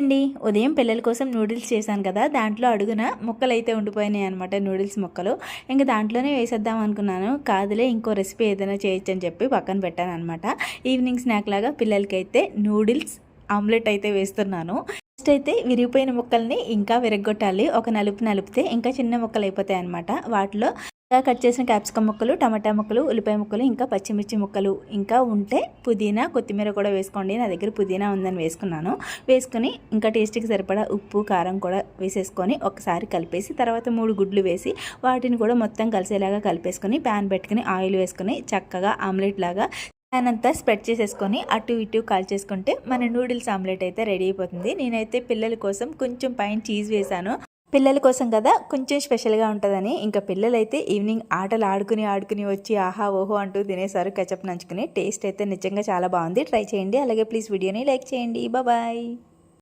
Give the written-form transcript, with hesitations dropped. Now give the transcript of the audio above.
అండి ఉదయం పిల్లల కోసం నూడిల్స్ చేశాను కదా, దాంట్లో అడుగున ముక్కలు అయితే ఉండిపోయినాయి అనమాట, నూడిల్స్ ముక్కలు. ఇంకా దాంట్లోనే వేసేద్దాం అనుకున్నాను, కాదులే ఇంకో రెసిపీ ఏదైనా చేయొచ్చు అని చెప్పి పక్కన పెట్టాను అనమాట. ఈవినింగ్ స్నాక్ లాగా పిల్లలకైతే నూడిల్స్ ఆమ్లెట్ అయితే వేస్తున్నాను. ఫస్ట్ అయితే విరిగిపోయిన ముక్కల్ని ఇంకా విరగొట్టాలి, ఒక నలిపితే ఇంకా చిన్న ముక్కలు అయిపోతాయి అనమాట. వాటిలో కట్ చేసిన క్యాప్సికమ్ ముక్కలు, టమాటా ముక్కలు, ఉల్లిపాయ ముక్కలు, ఇంకా పచ్చిమిర్చి ముక్కలు, ఇంకా ఉంటే పుదీనా కొత్తిమీర కూడా వేసుకోండి. నా దగ్గర పుదీనా ఉందని వేసుకున్నాను. వేసుకొని ఇంకా టేస్ట్కి సరిపడా ఉప్పు కారం కూడా వేసేసుకొని ఒకసారి కలిపేసి తర్వాత 3 గుడ్లు వేసి వాటిని కూడా మొత్తం కలిసేలాగా కలిపేసుకొని ప్యాన్ పెట్టుకుని ఆయిల్ వేసుకొని చక్కగా ఆమ్లెట్ లాగా ప్యాన్ అంతా స్ప్రెడ్ చేసేసుకొని అటు ఇటు కాల్చేసుకుంటే మన నూడిల్స్ ఆమ్లెట్ అయితే రెడీ అయిపోతుంది. నేనైతే పిల్లల కోసం కొంచెం పైన చీజ్ వేసాను, పిల్లల కోసం కదా కొంచెం స్పెషల్గా ఉంటుందని. ఇంకా పిల్లలైతే ఈవినింగ్ ఆటలు ఆడుకుని వచ్చి ఆహా ఓహో అంటూ తినేసారు కెచప్ నంచుకుని. టేస్ట్ అయితే నిజంగా చాలా బాగుంది, ట్రై చేయండి. అలాగే ప్లీజ్ వీడియోని లైక్ చేయండి. బాయ్.